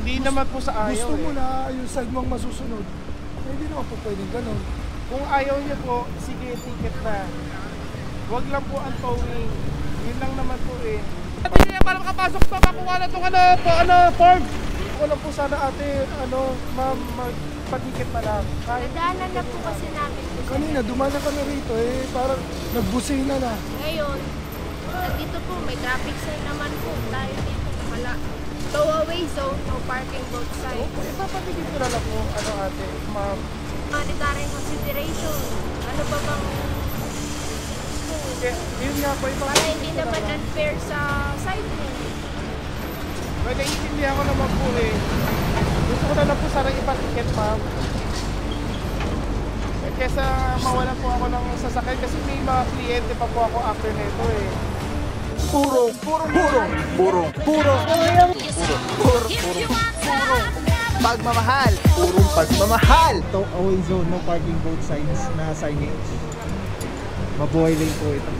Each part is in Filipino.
Hindi naman po sa ayaw. Gusto mo na yung side mo ang masusunod. Eh, hindi naman po pwedeng ganun. Kung ayaw niyo po, sige, ticket na. Huwag lang po ang towing. Yun lang naman po eh. Ate niya, para makapasok pa, makuha na itong Ford. Ako lang po sana ate, ma'am, magpa-ticket na lang. Nadaanan na po kasi namin. Kanina, dumana ka na rito eh, parang nagbusina na. Ngayon, dito po, may traffic sign naman po. Tayo dito, wala. Throwaway zone, no parking both sides. Ipapatigil ko na lang po, ate, ma'am. Monetary consideration. Ano ba bang... Yun nga po, Para hindi naman unfair sa side mo. Well, naiintindihan ko naman po eh. Gusto ko na lang po sana ipa-ticket, ma'am. Kesa mawalan po ako ng sasakyan kasi may mga kliyente pa po ako after nito eh. Puro pagmamahal. Purong pagmamahal. Away zone, no parking both sides na signage. Mabuhay lane po ito.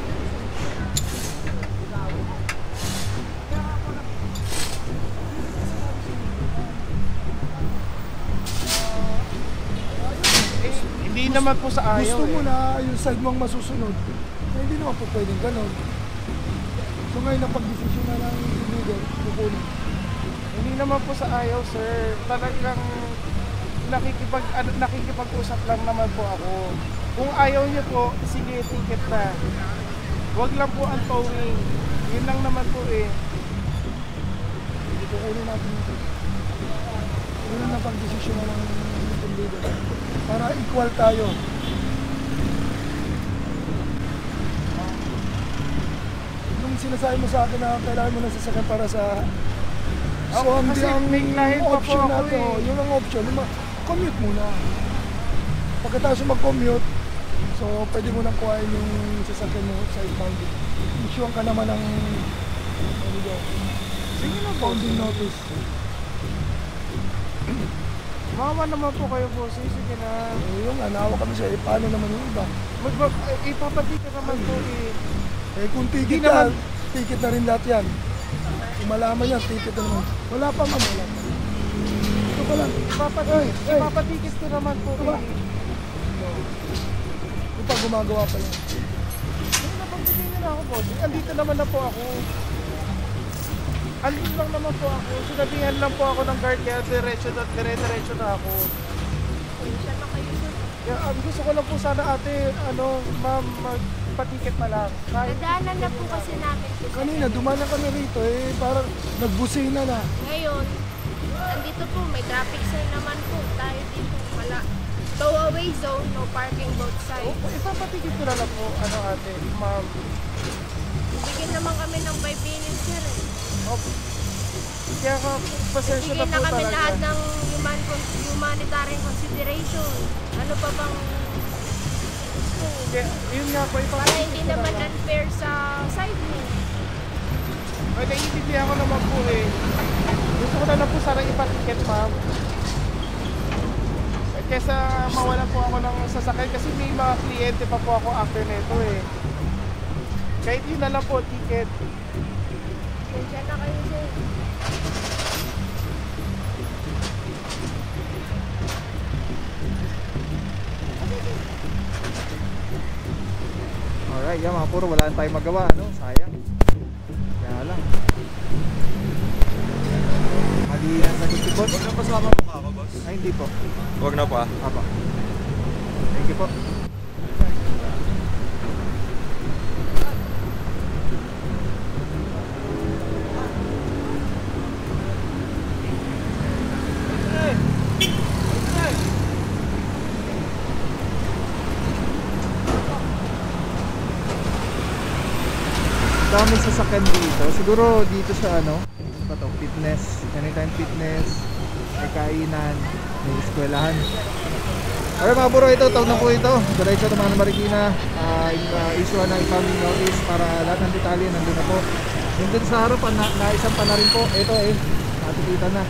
Hindi naman po sa ayaw. Gusto mo na yung side mo ang masusunod. Eh, hindi naman po pwedeng ganun. So ngayon, napag-desisyon na lang yung leader, kukunin. Hindi naman po sa ayaw, sir. Talagang nakikipag-usap lang naman po ako. Kung ayaw niyo po, sige, ticket na. Huwag lang po ang towing. Yun lang naman po eh. Kukunin natin ito. Yun ang napag-desisyon na lang yung leader. Para equal tayo. Yung sinasabi mo sa akin na kailangan mo na sasakyan para sa... So, kasi may lahin pa po option ako natin, eh. yun ang option, commute muna. Pagkatapos mag-commute, so pwede mo nang kuhain yung sasakyan mo sa impounding. Issuean ka naman ng Sige na po. impounding notice. Mama naman po kayo po. Sige na. Yung nawa kami siya, paano naman yung iba? Ipapatika naman po eh. Eh kung ticket na, ticket na rin lahat yan. Kung malaman yan, ticket na naman. Wala pa ma'am, wala pa. Ito pa lang. Ipapatikis ko naman po eh. Ito pa gumagawa pa yan. Sige na, pagbigay niyo na ako po. Andito naman na po ako. Andito lang naman po ako. Sinabihan lang po ako ng guard kaya diretso na ako. Siya na kayo, sir. Kaya gusto ko lang po sana ate, ma'am, magpa-ticket na lang. Nadaanan na po kasi namin. Kanina, dumana ka na rito eh, parang nagbusina na. Ngayon, andito po, may traffic sign naman po. Tayo dito, wala. Throwaway zone, no parking both sides. Ipapatigil ko na lang po, ate, ma'am. Bigyan naman kami ng 5 minutes, sir. Kaya ka, pasensya na Bigyan po na kami talaga. lahat ng humanitarian consideration. Ano pa bang... Kaya, yun nga po, Para ipapatigil hindi ko na naman lang. unfair sa side mo. Well, naiintindihan ko naman po eh. Gusto ko na lang po sana ipa-ticket, ma'am. Kesa mawalan po ako ng sasakyan kasi may mga kliyente pa po ako after nito eh. Kahit yun na lang po, ticket. Kaya na kayo, sir. Alright, yan mga puro, wala na tayong magawa, ano? Sayang. Kaya lang. Mali ang sagot si boss. Huwag na pasama mo ka, boss. Ay, hindi po. Huwag na pa. Apa. Thank you po. Dami sasakyan dito. Siguro dito sa ano ba to? Fitness. Anytime fitness. May kainan. May eskwelahan. Alright mga buro, ito. Tawag na po ito. Diretso naman ng Marikina. Issue na impounding notice para lahat ng detalye nandun na po. Yung dun sa harapan, naisang pa na rin po. Ito eh. Natikitan na.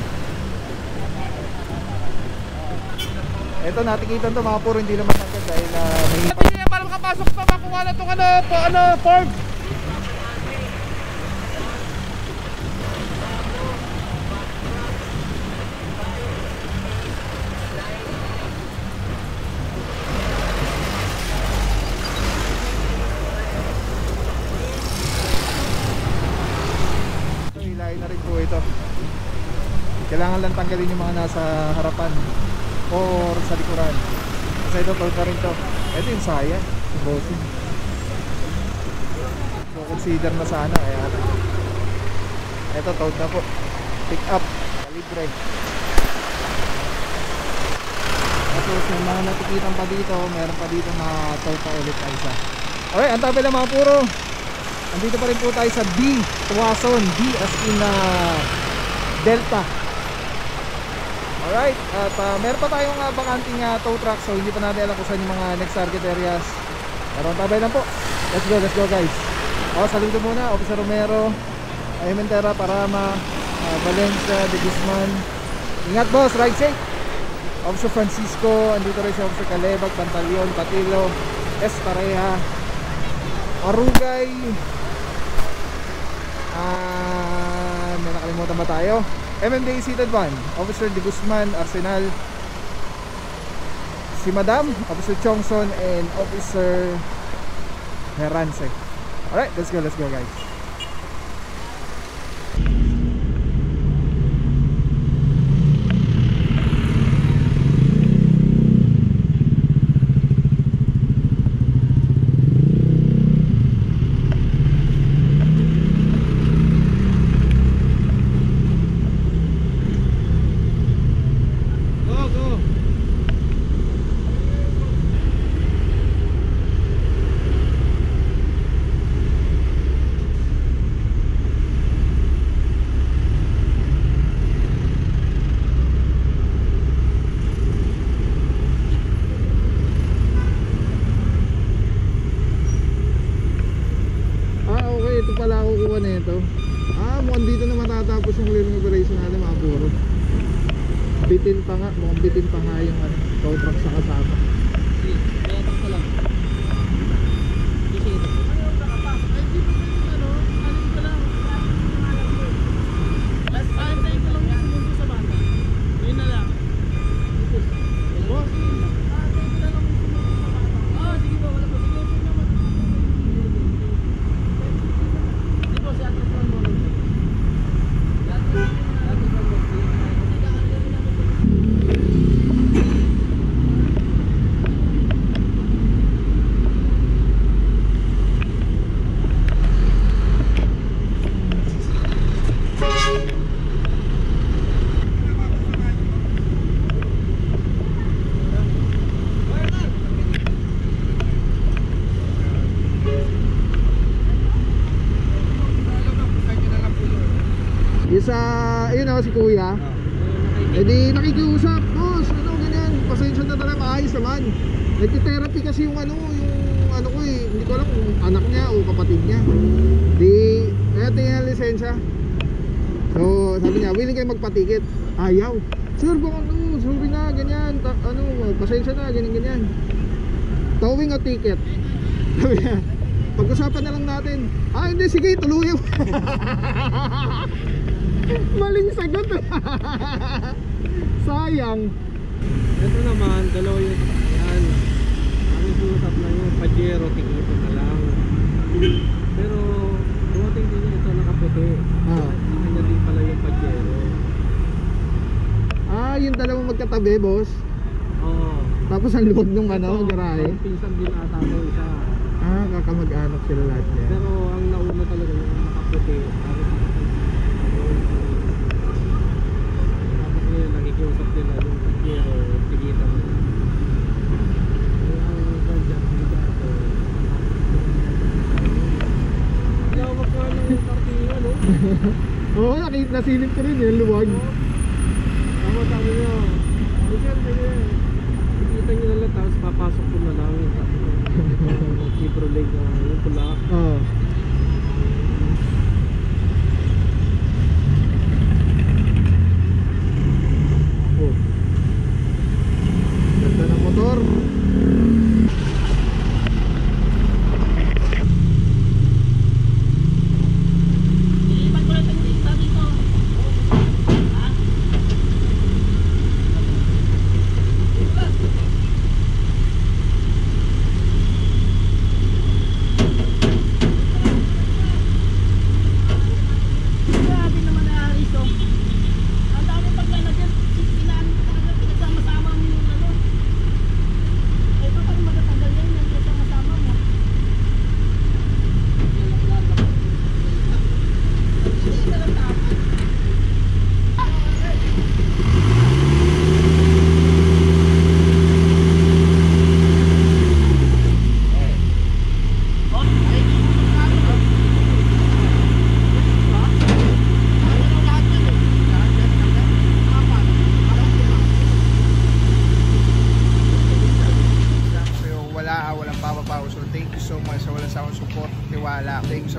Ito natikitan to mga puro. Hindi naman agad dahil may... Ate niya, para makapasok pa, makuha na itong Ford. kailangan lang tanggalin yung mga nasa harapan or sa likuran. Kasi ito, toll pa rin to. Ito yung saya, yung bossing. So consider na sana. Ayan. Ito, toll na po. Pick up, libre. Tapos yung mga natikitan pa dito, meron pa dito na toll pa ulit na isa. Alright, ang tabi ng mga puro. Andito pa rin po tayo sa D, Tuwason. D as in Delta. Alright, at meron pa tayong bakanting tow truck. So hindi pa natin alam kung saan yung mga next target areas. Pero ang tabay lang po. Let's go guys. Saludo muna, Officer Romero, Aymentera, Parama, Valencia, De Guzman. Ingat boss, ride safe. Officer Francisco, andito rin si Officer Calebag, Pantaleon, Patilo, Estareja, Arugay. May nakalimutan ba tayo? MMDA seated van, Officer De Guzman, Arsenal, si Madam, Officer Chongson, and Officer Herance. Alright, let's go guys. Mukhang dito na matatapos yung clearing operation natin mga puro. Bitin pa nga, mukhang bitin pa nga yung tow truck sa kasama. Yun ako si kuya. Di nakikiusap, boss, ganyan, pasensya na talaga, maayos naman. Nagti-therapy kasi yung ano ko hindi ko alam kung anak niya o kapatid niya. Kaya tingin ang lisensya. So sabi niya, willing kayo magpatikit. Ayaw. Sir, baka sorry na, ganyan, pasensya na, ganyan. Towing o ticket? Sabi niya, pag-usapan na lang natin. Hindi, sige, tuluyan. Maling sagot. Sayang. Ito naman, dalawa yun. Yan. Ang isusap na yung Pajero, tingito na lang. Pero dumating din ito nakaputi. Hindi niya din pala yung Pajero. Yung dalawang magkatabi, boss. Oo. Tapos ang loob nung garahe. Pinsan din ata ko isa. Kakamag-anak sila lahat niya. Pero ang nauna talaga yung nakaputi. Tapos ngayon nakikiusap nila yung Pajero, tingito na lang. Lawak nga ng parkingan, no? Oo, nasilip ko rin yung luwag. Tama, sabi nyo. Sir, nakikita nyo na lang, tapos papasok ko na lang. Chevrolet na yung pula. Oo. Ganda ng motor.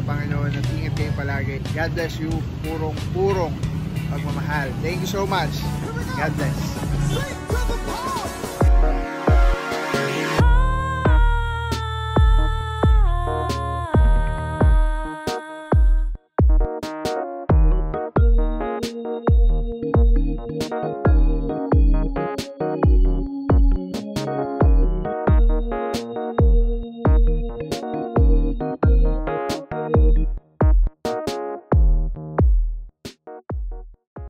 ng Panginoon at ingat kayo palagi. God bless you. Purong pagmamahal. Thank you so much. God bless.